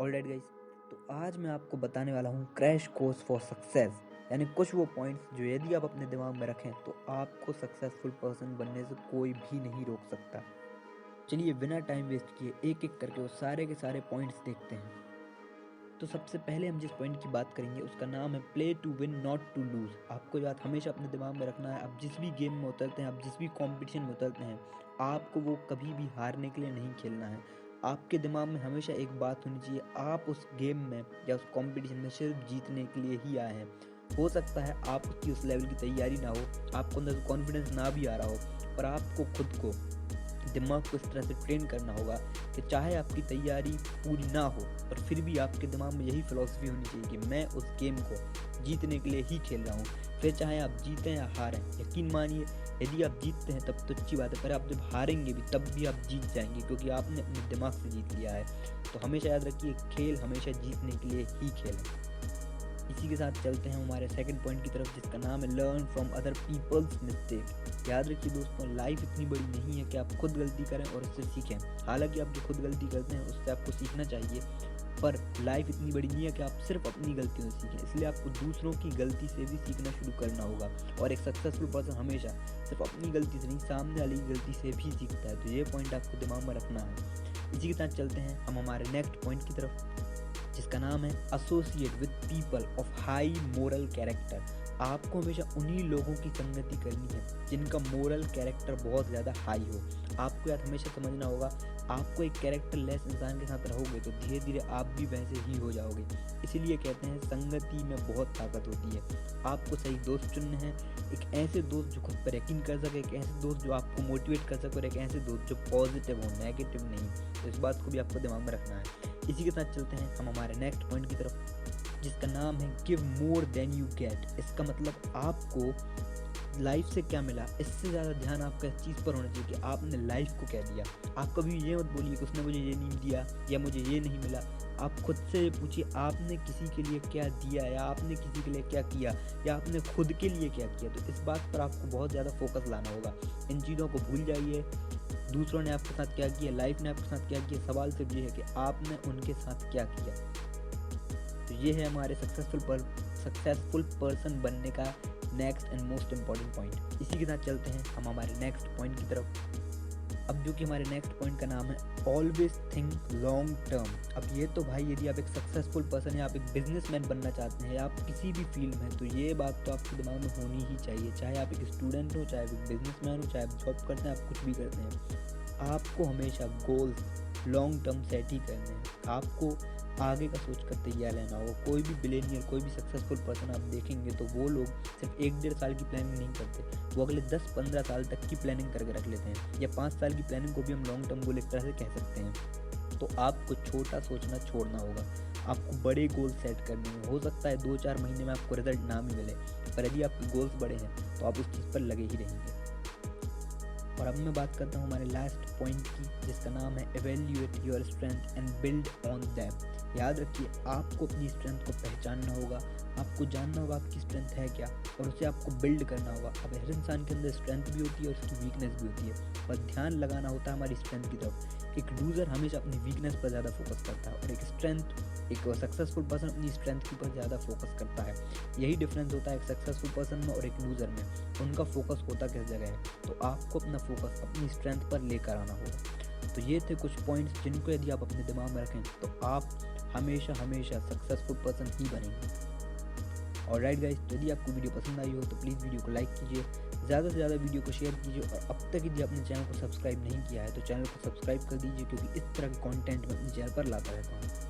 Alright guys, तो आज मैं आपको बताने वाला हूँ क्रैश कोर्स फॉर सक्सेस, यानी कुछ वो पॉइंट्स जो यदि आप अपने दिमाग में रखें तो आपको सक्सेसफुल पर्सन बनने से कोई भी नहीं रोक सकता। चलिए बिना टाइम वेस्ट किए एक एक करके वो सारे के सारे पॉइंट्स देखते हैं। तो सबसे पहले हम जिस पॉइंट की बात करेंगे उसका नाम है play to win not to lose. आपको बात हमेशा अपने दिमाग में रखना है, आप जिस भी गेम में उतरते हैं, आप जिस भी कॉम्पिटिशन में उतरते हैं, आपको वो कभी भी हारने के लिए नहीं खेलना है। आपके दिमाग में हमेशा एक बात होनी चाहिए, आप उस गेम में या उस कॉम्पिटिशन में सिर्फ जीतने के लिए ही आए हैं। हो सकता है आप उसकी उस लेवल की तैयारी ना हो, आपको अंदर कॉन्फिडेंस ना भी आ रहा हो, पर आपको खुद को दिमाग को इस तरह से ट्रेन करना होगा कि चाहे आपकी तैयारी पूरी ना हो पर फिर भी आपके दिमाग में यही फिलॉसफी होनी चाहिए कि मैं उस गेम को जीतने के लिए ही खेल रहा हूँ। फिर चाहे आप जीतें या हारें, यकीन मानिए यदि आप जीतते हैं तब तो अच्छी बात है, पर आप जब हारेंगे भी तब भी आप जीत जाएंगे क्योंकि आपने अपने दिमाग से जीत लिया है। तो हमेशा याद रखिए, खेल हमेशा जीतने के लिए ही खेलें। इसी के साथ चलते हैं हमारे सेकंड पॉइंट की तरफ जिसका नाम है learn from other people's mistake. याद रखिए दोस्तों, लाइफ इतनी बड़ी नहीं है कि आप खुद गलती करें और उससे सीखें। हालांकि आप जो खुद गलती करते हैं उससे आपको सीखना चाहिए, पर लाइफ इतनी बड़ी नहीं है कि आप सिर्फ अपनी गलतियों से सीखें। इसलिए आपको दूसरों की गलती से भी सीखना शुरू करना होगा। और एक सक्सेसफुल पर्सन हमेशा सिर्फ अपनी गलती से नहीं, सामने वाली गलती से भी सीखता है। तो ये पॉइंट आपको दिमाग में रखना है। इसी के साथ चलते हैं हम हमारे नेक्स्ट पॉइंट की तरफ जिसका नाम है associate with people of high moral character. आपको हमेशा उन्हीं लोगों की संगति करनी है जिनका मोरल कैरेक्टर बहुत ज़्यादा हाई हो। आपको याद हमेशा समझना होगा, आपको एक कैरेक्टर लेस इंसान के साथ रहोगे तो धीरे धीरे आप भी वैसे ही हो जाओगे। इसीलिए कहते हैं संगति में बहुत ताकत होती है। आपको सही दोस्त चुनने हैं, एक ऐसे दोस्त जो खुद पर यकीन कर सके, एक ऐसे दोस्त जो आपको मोटिवेट कर सके और एक ऐसे दोस्त जो पॉजिटिव हो, नेगेटिव नहीं। तो इस बात को भी आपको दिमाग में रखना है। इसी के साथ चलते हैं हम हमारे नेक्स्ट पॉइंट की तरफ जिसका नाम है give more than you get. इसका मतलब आपको लाइफ से क्या मिला, इससे ज़्यादा ध्यान आपका इस चीज़ पर होना चाहिए कि आपने लाइफ को क्या दिया। आप कभी ये मत बोलिए कि उसने मुझे ये नहीं दिया या मुझे ये नहीं मिला। आप खुद से ये पूछिए आपने किसी के लिए क्या दिया, या आपने किसी के लिए क्या किया, या आपने खुद के लिए क्या किया। तो इस बात पर आपको बहुत ज़्यादा फोकस लाना होगा। इन चीज़ों को भूल जाइए, दूसरों ने आपके साथ क्या किया, लाइफ ने आपके साथ क्या किया। सवाल सिर्फ ये है कि आपने उनके साथ क्या किया। तो ये है हमारे सक्सेसफुल पर्सन बनने का next and most important point. इसी के साथ चलते हैं हम हमारे नेक्स्ट पॉइंट की तरफ। अब जो कि हमारे नेक्स्ट पॉइंट का नाम है ऑलवेज थिंक लॉन्ग टर्म। अब ये तो भाई यदि आप एक सक्सेसफुल पर्सन या आप एक बिजनेसमैन बनना चाहते हैं या आप किसी भी फील्ड में, तो ये बात तो आपके दिमाग में होनी ही चाहिए। चाहे आप एक स्टूडेंट हो, चाहे आप एक बिजनेसमैन हो, चाहे आप जॉब करते हैं, आप कुछ भी करते हैं, आपको हमेशा गोल्स लॉन्ग टर्म सेट ही करने हैं। आपको आगे का सोच कर तैयार रहना होगा। कोई भी बिलियनियर, कोई भी सक्सेसफुल पर्सन आप देखेंगे तो वो लोग सिर्फ 1-1.5 साल की प्लानिंग नहीं करते, वो अगले 10-15 साल तक की प्लानिंग करके रख लेते हैं, या 5 साल की प्लानिंग को भी हम लॉन्ग टर्म गोल एक तरह से कह सकते हैं। तो आपको छोटा सोचना छोड़ना होगा, आपको बड़े गोल सेट करने हैं। हो सकता है 2-4 महीने में आपको रिजल्ट ना भी मिले, पर यदि आपके गोल्स बड़े हैं तो आप उस चीज़ पर लगे ही रहेंगे। और अब मैं बात करता हूँ हमारे लास्ट पॉइंट की जिसका नाम है evaluate your strength and build on them. याद रखिए, आपको अपनी स्ट्रेंथ को पहचानना होगा, आपको जानना होगा आपकी स्ट्रेंथ है क्या, और उसे आपको बिल्ड करना होगा। अब हर इंसान के अंदर स्ट्रेंथ भी होती है और उसकी वीकनेस भी होती है, पर ध्यान लगाना होता है हमारी स्ट्रेंथ की तरफ। एक लूज़र हमेशा अपनी वीकनेस पर ज़्यादा फोकस करता है और एक सक्सेसफुल पर्सन अपनी स्ट्रेंथ के ऊपर ज़्यादा फोकस करता है। यही डिफरेंस होता है एक सक्सेसफुल पर्सन में और एक लूज़र में। उनका फोकस होता किस जगह है, तो आपको अपना फोकस अपनी स्ट्रेंथ पर लेकर आना होगा। तो ये थे कुछ पॉइंट्स जिनको यदि आप अपने दिमाग में रखें तो आप हमेशा सक्सेसफुल पर्सन ही बनेंगे। और राइट गाइस, यदि आपको वीडियो पसंद आई हो तो प्लीज़ वीडियो को लाइक कीजिए, ज़्यादा से ज़्यादा वीडियो को शेयर कीजिए, और अब तक यदि आपने चैनल को सब्सक्राइब नहीं किया है तो चैनल को सब्सक्राइब कर दीजिए, क्योंकि इस तरह के कंटेंट मैं अपने चैनल पर लाता रहता हूँ।